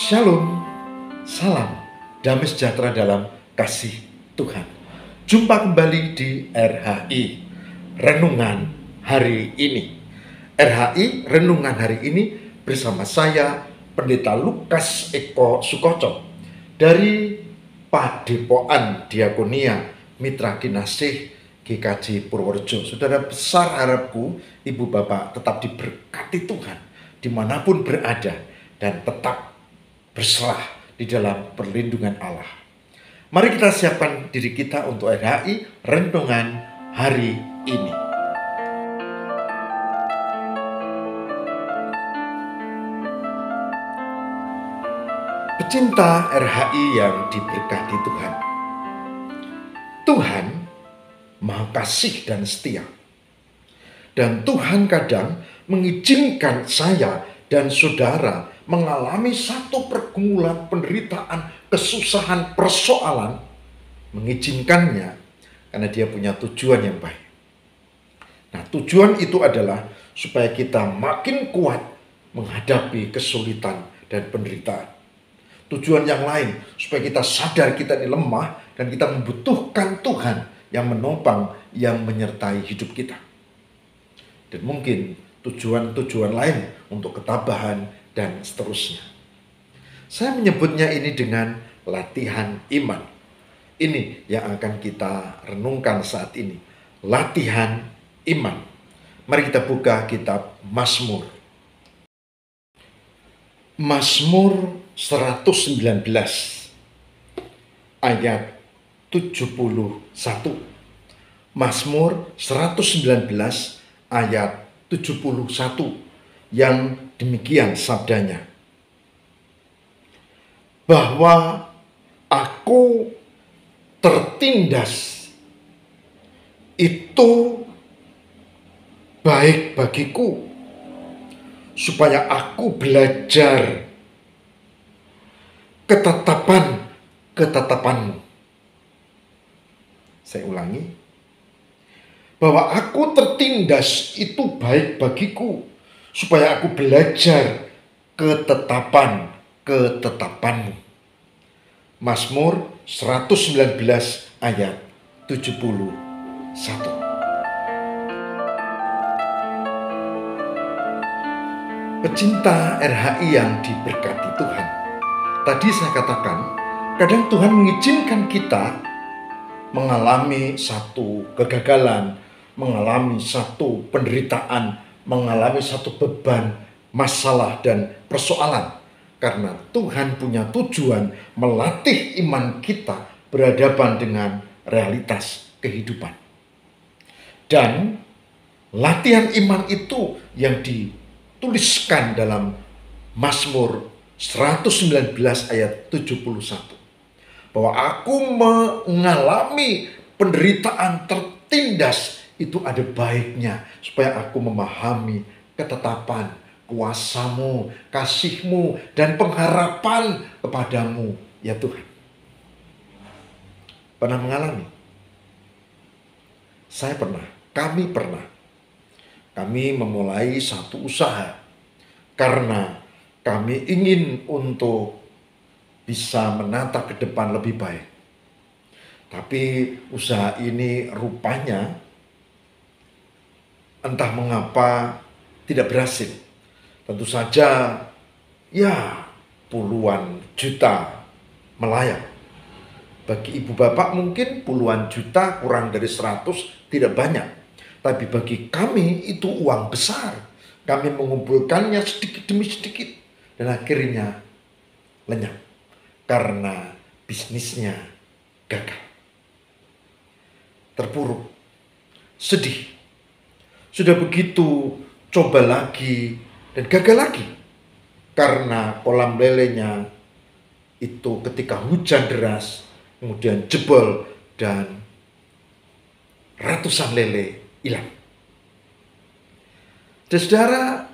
Shalom, salam, damai sejahtera dalam kasih Tuhan. Jumpa kembali di RHI, Renungan Hari Ini. RHI, Renungan Hari Ini bersama saya, Pendeta Lukas Eko Sukoco, dari Padepokan Diakonia Mitra Kinasih GKJ Purworejo. Saudara besar, harapku Ibu Bapak tetap diberkati Tuhan dimanapun berada dan tetap berserah di dalam perlindungan Allah. Mari kita siapkan diri kita untuk RHI Renungan Hari Ini. Pecinta RHI yang diberkati Tuhan. Tuhan Maha Kasih dan setia. Dan Tuhan kadang mengizinkan saya dan saudara mengalami satu pergumulan, penderitaan, kesusahan, persoalan, mengizinkannya karena dia punya tujuan yang baik. Nah, tujuan itu adalah supaya kita makin kuat menghadapi kesulitan dan penderitaan. Tujuan yang lain supaya kita sadar kita ini lemah dan kita membutuhkan Tuhan yang menopang, yang menyertai hidup kita. Dan mungkin tujuan-tujuan lain untuk ketabahan dan seterusnya. Saya menyebutnya ini dengan latihan iman. Ini yang akan kita renungkan saat ini. Latihan iman. Mari kita buka kitab Mazmur. Mazmur 119 ayat 71. Mazmur 119 ayat 71. Yang demikian sabdanya, bahwa aku tertindas itu baik bagiku, supaya aku belajar ketetapanmu. Saya ulangi, bahwa aku tertindas itu baik bagiku, supaya aku belajar ketetapanmu. Mazmur 119 ayat 71. Pecinta RHI yang diberkati Tuhan. Tadi saya katakan, kadang Tuhan mengizinkan kita mengalami satu kegagalan, mengalami satu penderitaan, mengalami satu beban, masalah dan persoalan. Karena Tuhan punya tujuan melatih iman kita berhadapan dengan realitas kehidupan. Dan latihan iman itu yang dituliskan dalam Mazmur 119 ayat 71. Bahwa aku mengalami penderitaan, tertindas, itu ada baiknya supaya aku memahami ketetapan, kuasa-Mu, kasih-Mu, dan pengharapan kepadamu, ya Tuhan. Pernah mengalami? Saya pernah, kami pernah. Kami memulai satu usaha karena kami ingin untuk bisa menatap ke depan lebih baik. Tapi usaha ini rupanya entah mengapa tidak berhasil. Tentu saja ya puluhan juta melayang. Bagi ibu bapak mungkin puluhan juta kurang dari 100 tidak banyak. Tapi bagi kami itu uang besar. Kami mengumpulkannya sedikit demi sedikit. Dan akhirnya lenyap. Karena bisnisnya gagal. Terpuruk. Sedih. Sudah begitu coba lagi dan gagal lagi. Karena kolam lelenya itu ketika hujan deras kemudian jebol dan ratusan lele hilang. Saudara,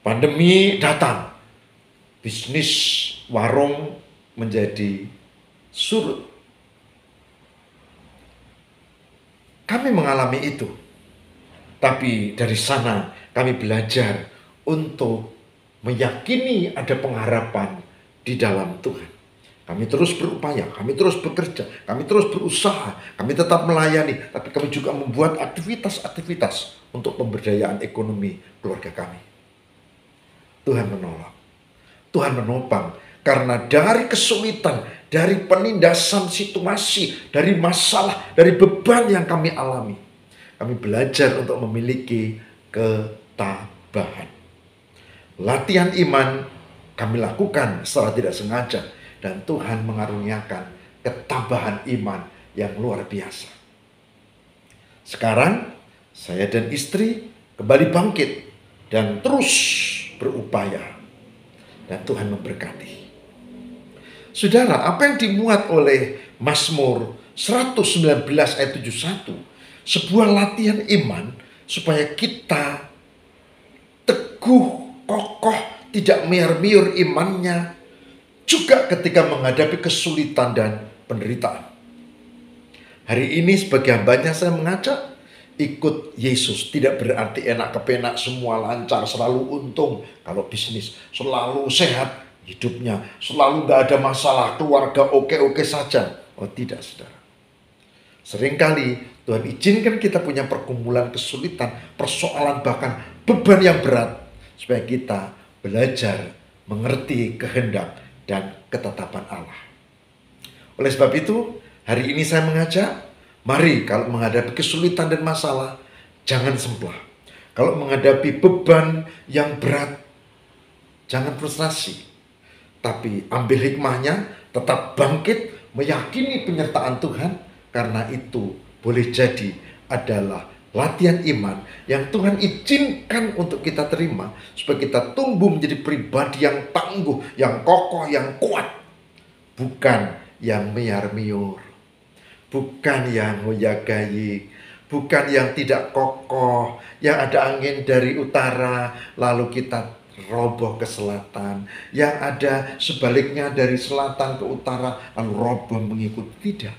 pandemi datang. Bisnis warung menjadi surut. Kami mengalami itu. Tapi dari sana kami belajar untuk meyakini ada pengharapan di dalam Tuhan. Kami terus berupaya, kami terus bekerja, kami terus berusaha, kami tetap melayani, tapi kami juga membuat aktivitas-aktivitas untuk pemberdayaan ekonomi keluarga kami. Tuhan menolong, Tuhan menopang, karena dari kesulitan, dari penindasan situasi, dari masalah, dari beban yang kami alami, kami belajar untuk memiliki ketabahan. Latihan iman kami lakukan secara tidak sengaja, dan Tuhan mengaruniakan ketabahan iman yang luar biasa. Sekarang saya dan istri kembali bangkit dan terus berupaya, dan Tuhan memberkati. Saudara, apa yang dimuat oleh Mazmur 119 ayat 71, sebuah latihan iman supaya kita teguh, kokoh, tidak miur-miur imannya, juga ketika menghadapi kesulitan dan penderitaan. Hari ini sebagai hambanya saya mengajak, ikut Yesus tidak berarti enak kepenak, semua lancar, selalu untung. Kalau bisnis selalu sehat hidupnya, selalu gak ada masalah, keluarga oke-oke saja. Oh tidak, saudara. Seringkali Tuhan izinkan kita punya pergumulan, kesulitan, persoalan, bahkan beban yang berat, supaya kita belajar mengerti kehendak dan ketetapan Allah. Oleh sebab itu, hari ini saya mengajak, mari kalau menghadapi kesulitan dan masalah, jangan semplah. Kalau menghadapi beban yang berat, jangan frustrasi. Tapi ambil hikmahnya, tetap bangkit, meyakini penyertaan Tuhan, karena itu boleh jadi adalah latihan iman yang Tuhan izinkan untuk kita terima, supaya kita tumbuh menjadi pribadi yang tangguh, yang kokoh, yang kuat. Bukan yang miar-miur, bukan yang hoya-gayi, bukan yang tidak kokoh, yang ada angin dari utara lalu kita roboh ke selatan, yang ada sebaliknya dari selatan ke utara lalu roboh mengikuti. Tidak.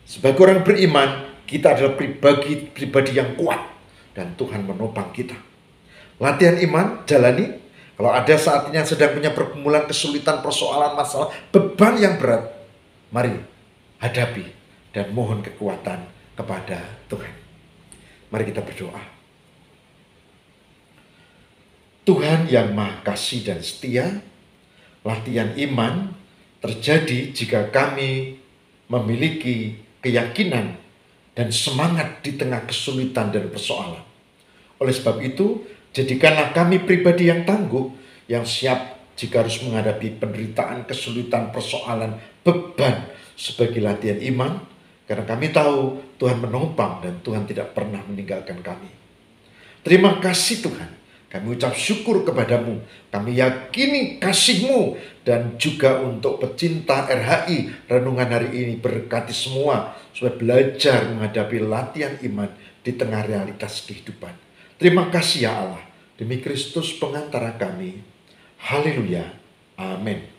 Sebagai orang beriman, kita adalah pribadi yang kuat, dan Tuhan menopang kita. Latihan iman, jalani. Kalau ada saatnya sedang punya pergumulan, kesulitan, persoalan, masalah, beban yang berat, mari hadapi dan mohon kekuatan kepada Tuhan. Mari kita berdoa. Tuhan yang Maha Kasih dan setia, latihan iman terjadi jika kami memiliki keyakinan dan semangat di tengah kesulitan dan persoalan. Oleh sebab itu, jadikanlah kami pribadi yang tangguh, yang siap jika harus menghadapi penderitaan, kesulitan, persoalan, beban sebagai latihan iman, karena kami tahu Tuhan menopang dan Tuhan tidak pernah meninggalkan kami. Terima kasih Tuhan. Kami ucap syukur kepadamu. Kami yakini kasih-Mu, dan juga untuk pecinta RHI renungan hari ini, berkati semua supaya belajar menghadapi latihan iman di tengah realitas kehidupan. Terima kasih ya Allah. Demi Kristus pengantara kami. Haleluya. Amin.